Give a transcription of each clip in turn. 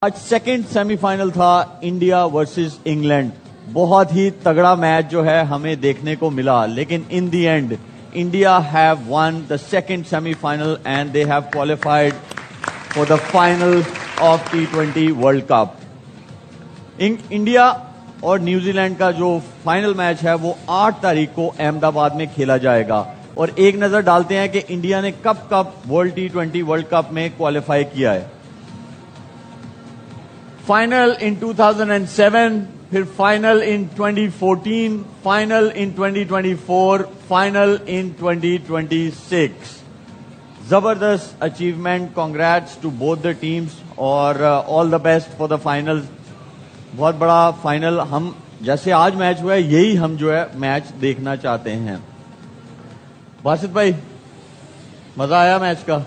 आज second semifinal था India versus England. बहुत ही तगड़ा मैच जो है हमें देखने को मिला, लेकिन in the end India have one the second semifinal and they have qualified for the final of T20 world cup. India और न्यूजीलैंड का जो फाइनल मैच है वो 8 तारीख को अहमदाबाद में खेला जाएगा। और एक नजर डालते हैं कि इंडिया ने कब कब वर्ल्ड T20 वर्ल्ड कप में क्वालिफाई किया है। फाइनल इन 2007, फिर final in 2014, final in 2024, final in 2026। जबरदस्त achievement, congrats to both the teams और all the best for the final. बहुत बड़ा फाइनल, हम जैसे आज मैच हुआ है यही हम जो है मैच देखना चाहते हैं। बासित भाई, मजा आया मैच का?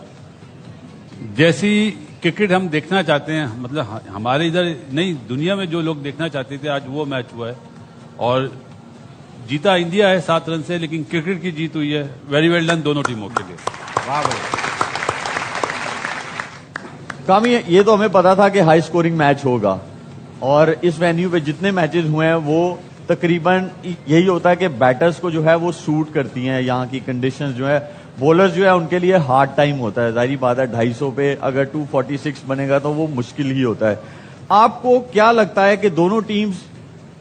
जैसी क्रिकेट हम देखना चाहते हैं, मतलब हमारे इधर नहीं, दुनिया में जो लोग देखना चाहते थे, आज वो मैच हुआ है। और जीता इंडिया है 7 रन से, लेकिन क्रिकेट की जीत हुई है। वेरी वेल डन दोनों टीमों के लिए। वाह भाई। कामी, ये तो हमें पता था कि हाई स्कोरिंग मैच होगा और इस वेन्यू पे जितने मैचेस हुए हैं वो तकरीबन यही होता है कि बैटर्स को जो है वो सूट करती हैं यहाँ की कंडीशंस जो है। बॉलर्स जो है उनके लिए हार्ड टाइम होता है, जाहिर बात है 250 पे अगर 246 बनेगा तो वो मुश्किल ही होता है। आपको क्या लगता है कि दोनों टीम्स,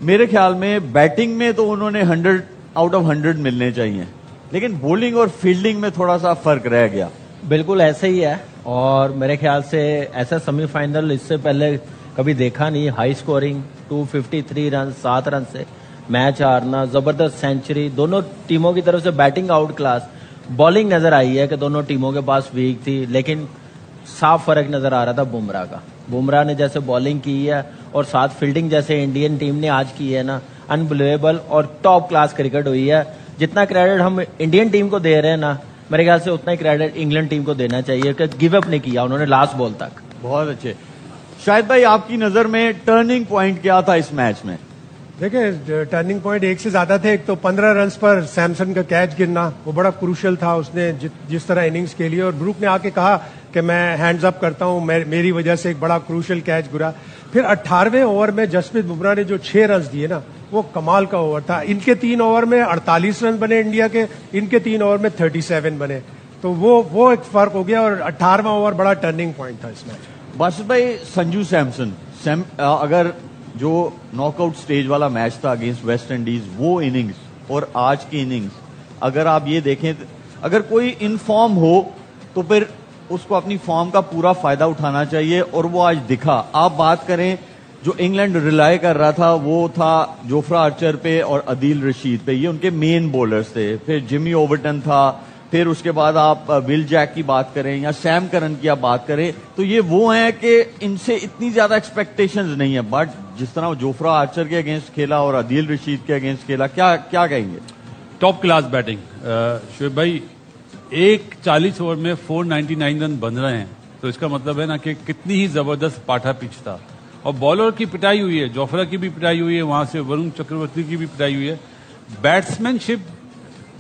मेरे ख्याल में बैटिंग में तो उन्होंने 100 आउट ऑफ 100 मिलने चाहिए, लेकिन बॉलिंग और फील्डिंग में थोड़ा सा फर्क रह गया। बिल्कुल ऐसे ही है और मेरे ख्याल से ऐसा सेमीफाइनल इससे पहले कभी देखा नहीं। हाई स्कोरिंग 253 रन, 7 रन से मैच हारना, जबरदस्त सेंचुरी, दोनों टीमों की तरफ से बैटिंग आउट क्लास। बॉलिंग नजर आई है कि दोनों टीमों के पास वीक थी, लेकिन साफ फर्क नजर आ रहा था बुमराह का। बुमराह ने जैसे बॉलिंग की है और साथ फील्डिंग जैसे इंडियन टीम ने आज की है ना, अनबिलीवेबल और टॉप क्लास क्रिकेट हुई है। जितना क्रेडिट हम इंडियन टीम को दे रहे हैं ना, मेरे ख्याल से उतना ही क्रेडिट इंग्लैंड टीम को देना चाहिए कि गिव अप नहीं किया उन्होंने लास्ट बॉल तक। बहुत अच्छे। शायद भाई, आपकी नजर में टर्निंग पॉइंट क्या था इस मैच में? देखिए, टर्निंग पॉइंट एक से ज्यादा थे। एक तो 15 रन पर सैमसन का कैच गिरना, वो बड़ा क्रूशियल था। उसने जिस तरह इनिंग्स खेली और ब्रूक ने आके कहा कि मैं हैंड्स अप करता हूं, मेरी वजह से एक बड़ा क्रूशियल कैच गिरा। फिर 18वें ओवर में जसप्रीत बुमराह ने जो 6 रन दिए ना, वो कमाल का ओवर था। इनके 3 ओवर में 48 रन बने इंडिया के, इनके 3 ओवर में 37 बने, तो वो एक फर्क हो गया। और 18वां ओवर बड़ा टर्निंग पॉइंट था इस मैच में। बासित भाई, संजू सैमसन अगर जो नॉकआउट स्टेज वाला मैच था अगेंस्ट वेस्ट इंडीज, वो इनिंग्स और आज की इनिंग्स अगर आप ये देखें, अगर कोई इन फॉर्म हो तो फिर उसको अपनी फॉर्म का पूरा फायदा उठाना चाहिए और वो आज दिखा। आप बात करें, जो इंग्लैंड रिलाय कर रहा था वो था जोफ्रा आर्चर पे और अदील रशीद पे, ये उनके मेन बॉलर्स थे। फिर जिमी ओवरटन था, फिर उसके बाद आप विल जैक की बात करें या सैम करन की आप बात करें, तो ये वो हैं कि इनसे इतनी ज्यादा एक्सपेक्टेशंस नहीं है। बट जिस तरह जोफ्रा आर्चर के अगेंस्ट खेला और अदील रशीद के अगेंस्ट खेला, क्या कहेंगे? Top class batting. शुएब भाई, एक 40 ओवर में 499 रन बन रहे हैं, तो इसका मतलब है ना कि कितनी ही जबरदस्त पाठा पिच था। और बॉलर की पिटाई हुई है, जोफ्रा की भी पिटाई हुई है, वहां से वरुण चक्रवर्ती की भी पिटाई हुई है। बैट्समैनशिप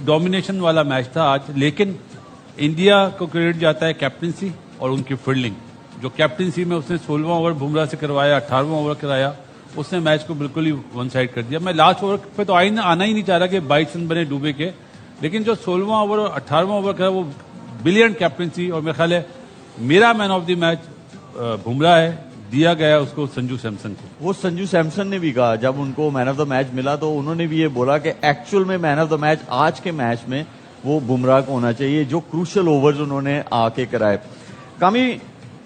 डोमिनेशन वाला मैच था आज, लेकिन इंडिया को क्रेडिट जाता है कैप्टनसी और उनकी फील्डिंग। जो कैप्टनसी में उसने 16वां ओवर बुमराह से करवाया, 18वां ओवर कराया, उसने मैच को बिल्कुल ही वन साइड कर दिया। मैं लास्ट ओवर पे तो आना ही नहीं चाह रहा कि 22 रन बने डूबे के, लेकिन जो 16वां ओवर और 18वां ओवर करा वो ब्रिलियंट कैप्टनसी। और मेरे ख्याल है मेरा man of the match Bumrah है, दिया गया उसको संजू सैमसन को। वो संजू सैमसन ने भी कहा जब उनको मैन ऑफ द मैच मिला, तो उन्होंने भी ये बोला कि एक्चुअल में मैन ऑफ द मैच आज के मैच में वो बुमराह को होना चाहिए, जो क्रूशियल ओवर्स उन्होंने आके कराए। कामी,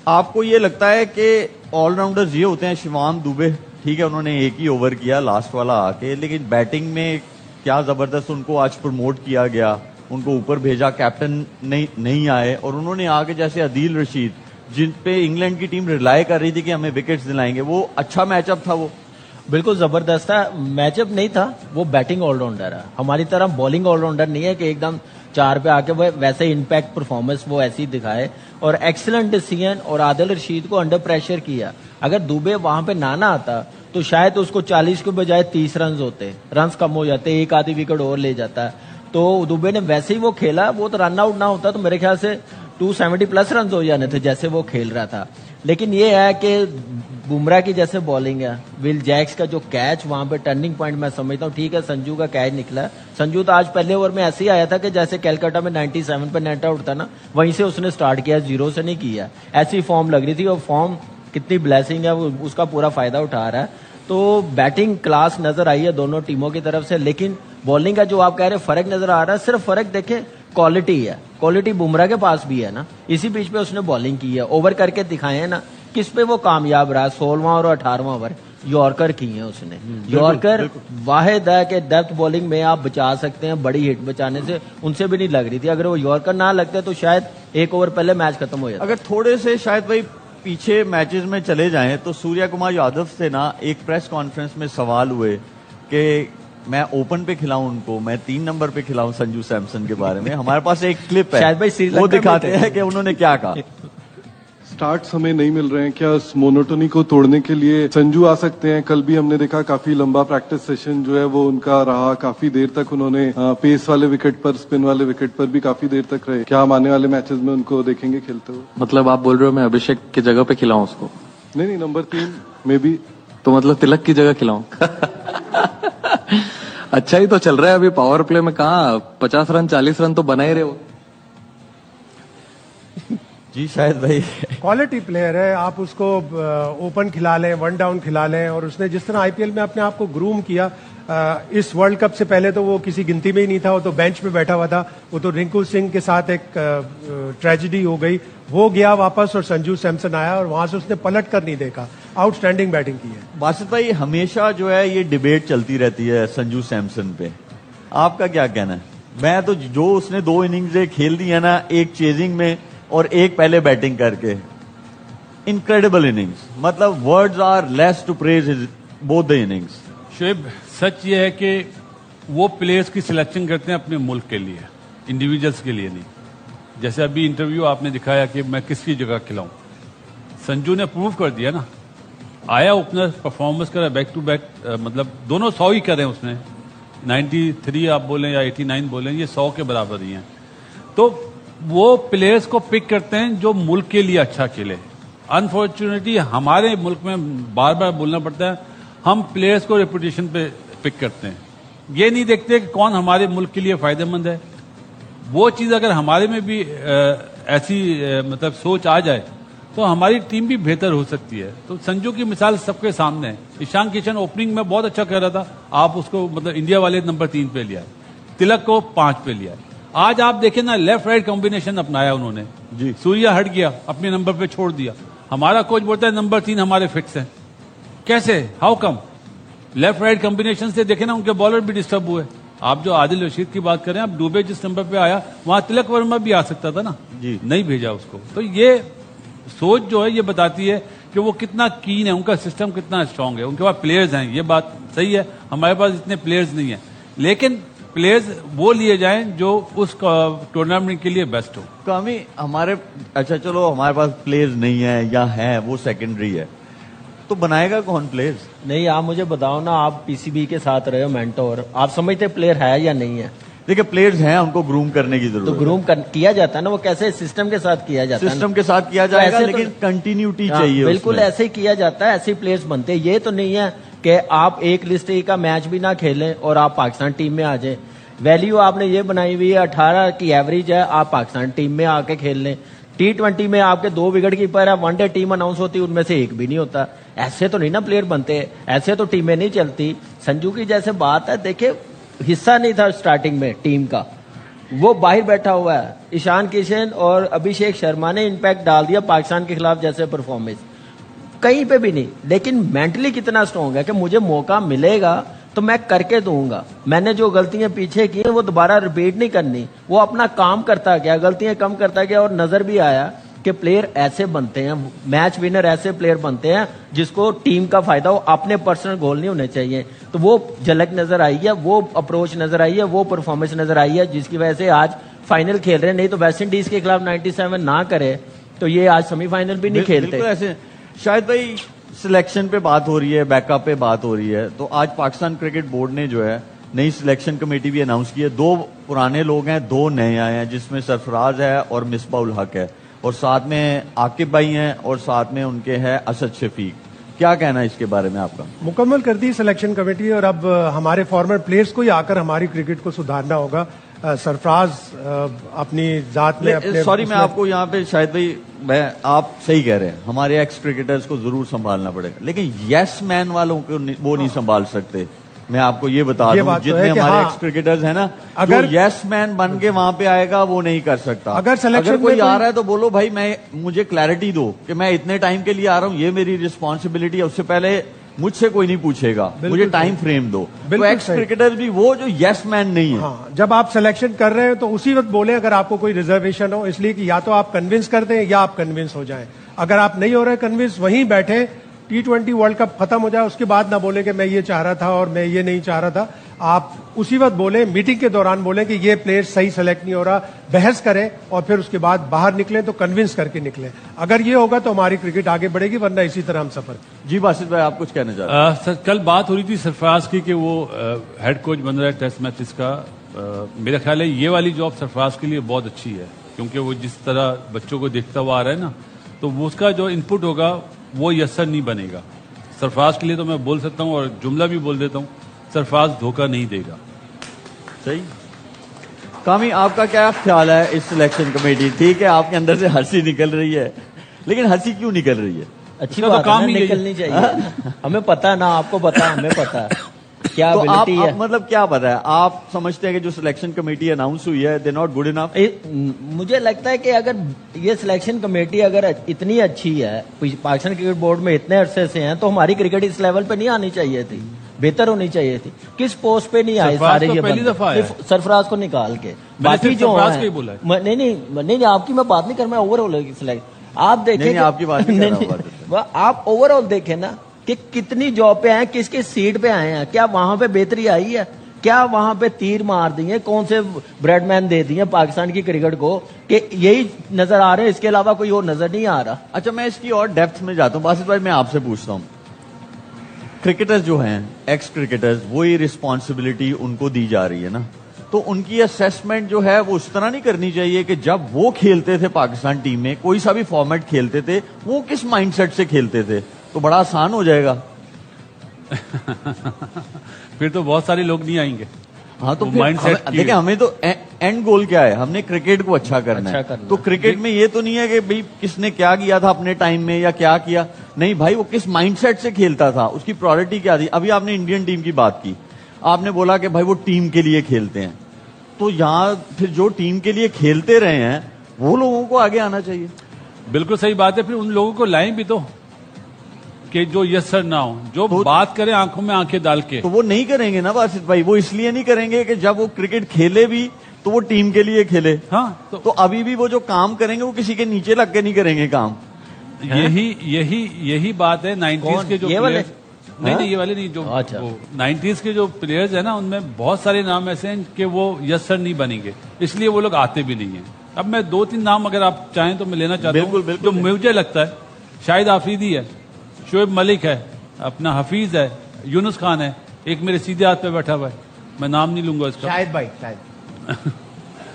आपको ये लगता है कि ऑलराउंडर्स ये होते हैं? शिवाम दुबे, ठीक है, उन्होंने एक ही ओवर किया लास्ट वाला आके, लेकिन बैटिंग में क्या जबरदस्त उनको आज प्रमोट किया गया, उनको ऊपर भेजा, कैप्टन नहीं आए और उन्होंने आके जैसे अदील रशीद, जिन पे इंग्लैंड की टीम रिलाय कर रही थी कि हमें विकेट्स दिलाएंगे, वो अच्छा मैचअप था। वो बिल्कुल जबरदस्त था। मैचअप नहीं था, वो बैटिंग ऑलराउंडर है, हमारी तरह बॉलिंग ऑलराउंडर नहीं है कि एकदम 4 पे आके वो वैसे इम्पैक्ट परफॉर्मेंस वो ऐसी दिखाए। और एक्सीलेंट डिसीजन, और आदिल रशीद को अंडर प्रेशर किया। अगर दुबे वहां पे ना आता तो शायद उसको 40 के बजाय 30 रन होते, रन कम हो जाते, एक आधी विकेट और ले जाता। तो दुबे ने वैसे ही वो खेला, वो तो रन आउट ना होता तो मेरे ख्याल से 270 प्लस रन हो जाने थे जैसे वो खेल रहा था। लेकिन ये है कि बुमराह की जैसे बॉलिंग है, विल जैक्स का जो कैच वहां पे टर्निंग पॉइंट मैं समझता हूँ, ठीक है संजू का कैच निकला है। संजू तो आज पहले ओवर में ऐसे ही आया था कि जैसे कैलकाटा में 97 पे नेट आउट था ना, वहीं से उसने स्टार्ट किया, जीरो से नहीं किया। ऐसी फॉर्म लग रही थी और फॉर्म कितनी ब्लेसिंग है, वो उसका पूरा फायदा उठा रहा है। तो बैटिंग क्लास नजर आई है दोनों टीमों की तरफ से, लेकिन बॉलिंग का जो आप कह रहे हैं फर्क नजर आ रहा है, सिर्फ फर्क देखें क्वालिटी है। क्वालिटी बुमराह के पास भी है ना, इसी बीच पे उसने बॉलिंग की है, ओवर करके दिखाए हैं ना, किस पे वो कामयाब रहा। 16वां और 18वां ओवर यॉर्कर की है उसने। यॉर्कर वाहिद है कि डेप्थ बॉलिंग में आप बचा सकते हैं, बड़ी हिट बचाने से उनसे भी नहीं लग रही थी। अगर वो यॉर्कर ना लगते तो शायद एक ओवर पहले मैच खत्म हो जाता। अगर थोड़े से शायद भाई पीछे मैचेस में चले जाएं तो सूर्या कुमार यादव से ना एक प्रेस कॉन्फ्रेंस में सवाल हुए कि मैं ओपन पे खिलाऊं उनको, मैं 3 नंबर पे खिलाऊं संजू सैमसन के बारे में। हमारे पास एक क्लिप है, शायद भाई श्रीलंका वो में दिखाते थे। हैं कि उन्होंने क्या कहा। स्टार्ट्स हमें नहीं मिल रहे हैं, क्या इस मोनोटोनी को तोड़ने के लिए संजू आ सकते हैं? कल भी हमने देखा काफी लंबा प्रैक्टिस सेशन जो है वो उनका रहा, काफी देर तक उन्होंने पेस वाले विकेट पर, स्पिन वाले विकेट पर भी काफी देर तक रहे। क्या हम आने वाले मैचेस में उनको देखेंगे खेलते हुए? मतलब आप बोल रहे हो मैं अभिषेक की जगह पे खिलाऊं उसको? नहीं, नंबर 3 में भी। तो मतलब तिलक की जगह खिलाऊं? अच्छा ही तो चल रहा है अभी पावर प्ले में, कहाँ 50 रन 40 रन तो बना ही रहे हो। जी शायद भाई क्वालिटी प्लेयर है, आप उसको ओपन खिला लें, 1 डाउन खिला लें, और उसने जिस तरह आईपीएल में अपने आप को ग्रूम किया, इस वर्ल्ड कप से पहले तो वो किसी गिनती में ही नहीं था, वो तो बेंच पे बैठा हुआ था। वो तो रिंकू सिंह के साथ एक ट्रेजेडी हो गई, वो गया वापस और संजू सैमसन आया और वहां से उसने पलट कर नहीं देखा, आउटस्टैंडिंग बैटिंग की है। बासित भाई हमेशा जो है ये डिबेट चलती रहती है संजू सैमसन पे, आपका क्या कहना है? मैं तो जो उसने 2 इनिंग्स खेल दी है ना, एक चेजिंग में और एक पहले बैटिंग करके, इनक्रेडिबल इनिंग्स, मतलब words are less to praise both the innings. Shoaib, सच ये है कि वो प्लेयर्स की सिलेक्शन करते हैं अपने मुल्क के लिए, इंडिविजुअल्स के लिए नहीं। जैसे अभी इंटरव्यू आपने दिखाया कि मैं किसकी जगह खिलाऊं, संजू ने प्रूव कर दिया ना, आया ओपनर, परफॉर्मेंस करा बैक टू बैक, मतलब दोनों 100 ही करें उसने, 93 आप बोलें या 89 बोलें, ये 100 के बराबर ही हैं। तो वो प्लेयर्स को पिक करते हैं जो मुल्क के लिए अच्छा खेले। अनफॉर्चुनेटली हमारे मुल्क में बार बार बोलना पड़ता है, हम प्लेयर्स को रेपुटेशन पे पिक करते हैं, ये नहीं देखते कि कौन हमारे मुल्क के लिए फायदेमंद है। वो चीज अगर हमारे में भी ऐसी मतलब सोच आ जाए तो हमारी टीम भी बेहतर हो सकती है। तो संजू की मिसाल सबके सामने है। ईशान किशन ओपनिंग में बहुत अच्छा कर रहा था, आप उसको मतलब इंडिया वाले नंबर 3 पे लिया, तिलक को 5 पे लिया। आज आप देखें ना, लेफ्ट राइट कॉम्बिनेशन अपनाया उन्होंने जी। सूर्या हट गया, अपने नंबर पे छोड़ दिया। हमारा कोच बोलता है नंबर 3 हमारे फिक्स है। कैसे, how come? Left right combination से देखे ना, उनके बॉलर भी डिस्टर्ब हुए। आप जो आदिल रशीद की बात करें, आप डुबे जिस नंबर पे आया वहां तिलक वर्मा भी आ सकता था ना जी, नहीं भेजा उसको। तो ये सोच जो है ये बताती है कि वो कितना कीन है, उनका सिस्टम कितना स्ट्रांग है, उनके पास प्लेयर्स हैं। ये बात सही है, हमारे पास इतने प्लेयर्स नहीं है, लेकिन प्लेयर्स वो लिए जाएं जो उस टूर्नामेंट के लिए बेस्ट हो। कामी हमारे, अच्छा चलो हमारे पास प्लेयर्स नहीं है या है वो सेकेंडरी है, तो बनाएगा कौन प्लेयर्स? नहीं, आप मुझे बताओ ना, आप पीसीबी के साथ रहे हो मेंटोर, आप समझते प्लेयर है या नहीं है? देखिए प्लेयर्स हैं, उनको ग्रूम करने की जरूरत तो है। ग्रूम किया जाता है ना, वो कैसे सिस्टम के साथ किया जाता है, सिस्टम के साथ किया जाएगा, ऐसे तो- लेकिन कंटिन्यूटी हाँ, चाहिए बिल्कुल उसमें। ऐसे ही किया जाता है, ऐसे ही प्लेयर्स बनते हैं। ये तो नहीं है कि आप एक लिस्ट का मैच भी ना खेलें और आप पाकिस्तान टीम में आ जाएं। वैल्यू आपने ये बनाई हुई है, 18 की एवरेज है, आप पाकिस्तान टीम में आके खेल लें। T20 में आपके 2 विकेट कीपर है, वनडे टीम अनाउंस होती है, उनमें से एक भी नहीं होता। ऐसे तो नहीं ना प्लेयर बनते, ऐसे तो टीमें नहीं चलती। संजू की जैसे बात है, देखिए हिस्सा नहीं था स्टार्टिंग में टीम का, वो बाहर बैठा हुआ है। ईशान किशन और अभिषेक शर्मा ने इम्पैक्ट डाल दिया पाकिस्तान के खिलाफ जैसे परफॉर्मेंस, कहीं पे भी नहीं। लेकिन मेंटली कितना स्ट्रांग है कि मुझे मौका मिलेगा तो मैं करके दूंगा, मैंने जो गलतियां पीछे की हैं वो दोबारा रिपीट नहीं करनी। वो अपना काम करता गया, गलतियां कम करता गया, और नजर भी आया कि प्लेयर ऐसे बनते हैं, मैच विनर ऐसे प्लेयर बनते हैं जिसको टीम का फायदा हो, अपने पर्सनल गोल नहीं होने चाहिए। तो वो झलक नजर आई है, वो अप्रोच नजर आई है, वो परफॉर्मेंस नजर आई है, जिसकी वजह से आज फाइनल खेल रहे हैं। नहीं तो वेस्ट इंडीज के खिलाफ 97 ना करे तो ये आज सेमीफाइनल भी नहीं खेलते। बिल्कुल ऐसे। शायद भाई सिलेक्शन पे बात हो रही है, बैकअप पे बात हो रही है, तो आज पाकिस्तान क्रिकेट बोर्ड ने जो है नई सिलेक्शन कमेटी भी अनाउंस की है। 2 पुराने लोग हैं, 2 नए आए हैं, जिसमें सरफराज है और मिसबाउल हक है। और साथ में आकिब भाई हैं और साथ में उनके हैं असद शफीक। क्या कहना है इसके बारे में आपका? मुकम्मल कर दी सिलेक्शन कमेटी और अब हमारे फॉर्मर प्लेयर्स को ही आकर हमारी क्रिकेट को सुधारना होगा। सरफराज अपनी जात में अपने सॉरी मैं आपको यहाँ पे शायद भाई आप सही कह रहे हैं, हमारे एक्स क्रिकेटर्स को जरूर संभालना पड़ेगा, लेकिन यस मैन वालों को वो नहीं संभाल सकते। मैं आपको ये बता ये दूं, बात तो जितने है कि हमारे हाँ, एक्स क्रिकेटर्स हैं ना, अगर जो यस मैन बन के वहां पे आएगा वो नहीं कर सकता। अगर selection में कोई आ कोई- रहा है तो बोलो भाई मुझे क्लैरिटी दो कि मैं इतने टाइम के लिए आ रहा हूं, ये मेरी रिस्पॉन्सिबिलिटी है, उससे पहले मुझसे कोई नहीं पूछेगा, बिल्कुल मुझे सही। टाइम फ्रेम दो। तो बिल्कुल एक्स सही। क्रिकेटर भी वो जो यस मैन नहीं है। हाँ, जब आप सिलेक्शन कर रहे हैं तो उसी वक्त बोले अगर आपको कोई रिजर्वेशन हो, इसलिए कि या तो आप कन्विंस कर दें या आप कन्विंस हो जाएं। अगर आप नहीं हो रहे कन्विंस, वहीं बैठे, T20 वर्ल्ड कप खत्म हो जाए उसके बाद ना बोले कि मैं ये चाह रहा था और मैं ये नहीं चाह रहा था। आप उसी वक्त बोले, मीटिंग के दौरान बोले कि ये प्लेयर सही सेलेक्ट नहीं हो रहा, बहस करें और फिर उसके बाद बाहर निकलें तो कन्विंस करके निकलें। अगर ये होगा तो हमारी क्रिकेट आगे बढ़ेगी, वरना इसी तरह हम सफर। जी बासित भाई, आप कुछ कहना चाहते हैं? सर कल बात हो रही थी सरफराज की कि वो हेड कोच बन रहा है टेस्ट मैचेस का। मेरा ख्याल है ये वाली जॉब सरफराज के लिए बहुत अच्छी है, क्योंकि वो जिस तरह बच्चों को देखता हुआ आ रहा है ना, तो वो उसका जो इनपुट होगा वो यस्सर नहीं बनेगा। सरफराज के लिए तो मैं बोल सकता हूँ और जुमला भी बोल देता हूँ, सरफराज धोखा नहीं देगा। सही। कामी, आपका क्या ख्याल है इस सिलेक्शन कमेटी? ठीक है, आपके अंदर से हंसी निकल रही है, लेकिन हंसी क्यों निकल रही है? अच्छी उसका तो बात काम है ही ना, यही है। निकलनी चाहिए। हमें पता है ना, आपको पता है, हमें पता है क्या तो आप एबिलिटी है। मतलब क्या पता है, आप समझते हैं कि जो सिलेक्शन कमेटी अनाउंस हुई है दे नॉट गुड इनफ? मुझे लगता है कि अगर ये सिलेक्शन कमेटी अगर इतनी अच्छी है, पाकिस्तान क्रिकेट बोर्ड में इतने अरसे से हैं, तो हमारी क्रिकेट इस लेवल पे नहीं आनी चाहिए थी, बेहतर होनी चाहिए थी। किस पोस्ट पे नहीं आए सरफराज सारे तो ये पहली बंदे? दफा आया। सिर्फ सरफराज को निकाल के, मैंने बाकी सिर्फ जो सरफराज हैं- को ही बोला है। नहीं, आपकी मैं बात नहीं कर, मैं ओवरऑल सिलेक्ट आप देखें नहीं, कि- आपकी बात नहीं कर रहा हूं, वह आप ओवरऑल देखें ना कि कितनी जॉब पे आए, किस किस सीट पे आए हैं, क्या वहां पे बेहतरी आई है, क्या वहां पे तीर मार दिए, कौन से ब्रेडमैन दे दिए पाकिस्तान की क्रिकेट को कि यही नजर आ रहे हैं, इसके अलावा कोई और नजर नहीं आ रहा। अच्छा, मैं इसकी और डेप्थ में जाता हूं। बासित भाई, मैं आपसे पूछता हूं, क्रिकेटर्स जो हैं, एक्स क्रिकेटर्स, वो ही रिस्पॉन्सिबिलिटी उनको दी जा रही है ना, तो उनकी असेसमेंट जो है वो उस तरह नहीं करनी चाहिए कि जब वो खेलते थे पाकिस्तान टीम में, कोई सा भी फॉर्मेट खेलते थे, वो किस माइंडसेट से खेलते थे, तो बड़ा आसान हो जाएगा। फिर तो बहुत सारे लोग नहीं आएंगे। हाँ, तो वो फिर mindset की- देखिए, हमें तो एंड गोल क्या है, हमने क्रिकेट को अच्छा करना है। तो क्रिकेट में ये तो नहीं है कि भाई किसने क्या किया था अपने टाइम में या क्या किया, नहीं भाई, वो किस माइंडसेट से खेलता था, उसकी प्रायोरिटी क्या थी। अभी आपने इंडियन टीम की बात की, आपने बोला कि भाई वो टीम के लिए खेलते हैं, तो यहाँ फिर जो टीम के लिए खेलते रहे हैं वो लोगों को आगे आना चाहिए। बिल्कुल सही बात है। फिर उन लोगों को लाएं भी तो, कि जो यस सर ना हो, जो तो- बात करें आंखों में आंखें डाल के। तो वो नहीं करेंगे ना बासित भाई, वो इसलिए नहीं करेंगे कि जब वो क्रिकेट खेले भी तो वो टीम के लिए खेले। हाँ, तो अभी भी वो जो काम करेंगे वो किसी के नीचे लग के नहीं करेंगे काम। यही बात है 90s कौन? के जो ये वाले? players- नहीं, ये वाले नहीं, जो अच्छा। वो 90s के जो प्लेयर्स है ना, उनमें बहुत सारे नाम ऐसे हैं कि वो यस सर नहीं बनेंगे, इसलिए वो लोग आते भी नहीं है। अब मैं 2-3 नाम अगर आप चाहें तो मैं लेना चाहता हूँ। बिल्कुल, बिल्कुल। जो मुझे लगता है, शाहिद आफरीदी है, शोएब मलिक है, अपना हफीज है, यूनुस खान है, एक मेरे सीधे हाथ पे बैठा हुआ है, मैं नाम नहीं लूंगा इसका। शायद भाई, शायद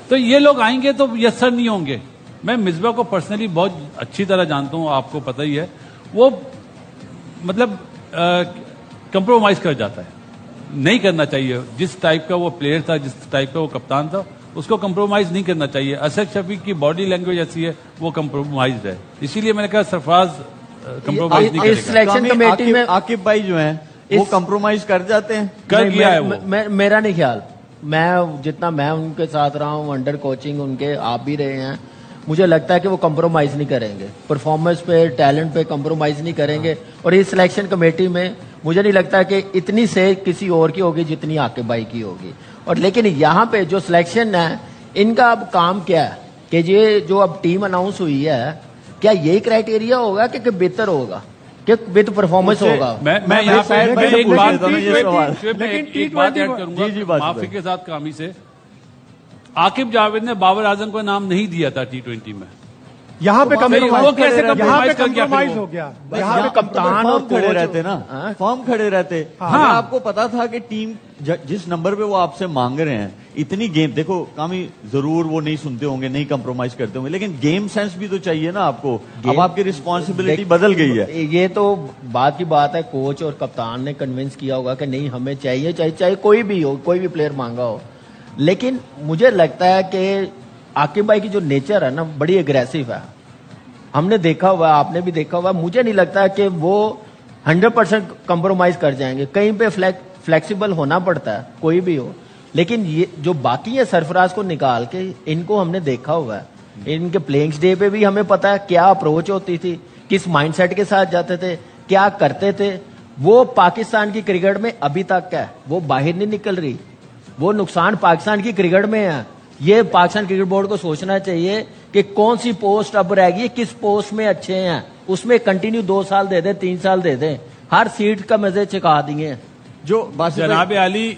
तो ये लोग आएंगे तो यस सर नहीं होंगे। मैं मिसबा को पर्सनली बहुत अच्छी तरह जानता हूँ, आपको पता ही है, वो मतलब कंप्रोमाइज कर जाता है, नहीं करना चाहिए। जिस टाइप का वो प्लेयर था, जिस टाइप का वो कप्तान था, उसको कंप्रोमाइज नहीं करना चाहिए। असद शफीक की बॉडी लैंग्वेज ऐसी है, वो कंप्रोमाइज है, इसीलिए मैंने कहा सरफराज कंप्रोमाइज नहीं इस करेगा। सिलेक्शन कमेटी में आकिब भाई जो हैं वो इस- कंप्रोमाइज कर जाते हैं। कर नहीं, गया है मैं- वो। मैं- मेरा नहीं ख्याल, मैं जितना मैं उनके साथ रहा हूँ, अंडर कोचिंग उनके आप भी रहे हैं, मुझे लगता है कि वो कंप्रोमाइज नहीं करेंगे, परफॉर्मेंस पे, टैलेंट पे कंप्रोमाइज नहीं करेंगे। और इस सिलेक्शन कमेटी में मुझे नहीं लगता कि इतनी से किसी और की होगी जितनी आकिब भाई की होगी। और लेकिन यहाँ पे जो सिलेक्शन है, इनका अब काम क्या है कि ये जो अब टीम अनाउंस हुई है, क्या यही क्राइटेरिया होगा कि बेहतर होगा, कि विद परफॉर्मेंस मुझे- होगा? मैं यहाँ पे शायद मैं मैं एक पूछ बात लेता हूँ ये सवाल। लेकिन एक बात T20 ऐड करूंगा जी, जी, बात माफी करें। के साथ कामी से। आकिब जावेद ने बाबर आजम को नाम नहीं दिया था T20 में। यहाँ पे वो कैसे यहाँ पे compromise कर गया फिर compromise वो? हो गया। यहाँ यहाँ पे कप्तान और फॉर्म खड़े कोच- रहते ना, हाँ? फॉर्म खड़े रहते। हाँ। अगर आपको पता था कि टीम जिस नंबर पे वो आपसे मांग रहे हैं, इतनी गेम देखो कामी, जरूर वो नहीं सुनते होंगे, नहीं कंप्रोमाइज करते होंगे, लेकिन गेम सेंस भी तो चाहिए ना आपको। अब आपकी रिस्पॉन्सिबिलिटी बदल गई है। ये तो बात की बात है, कोच और कप्तान ने कन्विंस किया होगा कि नहीं हमें चाहिए, चाहे कोई भी हो, कोई भी प्लेयर मांगा हो। लेकिन मुझे लगता है कि आकिब भाई की जो नेचर है ना, बड़ी एग्रेसिव है। हमने देखा हुआ, आपने भी देखा हुआ, मुझे नहीं लगता कि वो 100% कंप्रोमाइज कर जाएंगे। कहीं पे फ्लेक्सिबल होना पड़ता है, कोई भी हो। लेकिन ये जो बाकी है सरफराज को निकाल के, इनको हमने देखा हुआ है। इनके प्लेइंग डे पे भी हमें पता है क्या अप्रोच होती थी, किस माइंडसेट के साथ जाते थे, क्या करते थे। वो पाकिस्तान की क्रिकेट में अभी तक है, वो बाहर नहीं निकल रही। वो नुकसान पाकिस्तान की क्रिकेट में है। ये पाकिस्तान क्रिकेट बोर्ड को सोचना चाहिए कि कौन सी पोस्ट अब रह गई, किस पोस्ट में अच्छे हैं, उसमें कंटिन्यू 2 साल दे दे, 3 साल दे दे, हर सीट का मजे चका दिए। जो बासित भाई- जनाब आली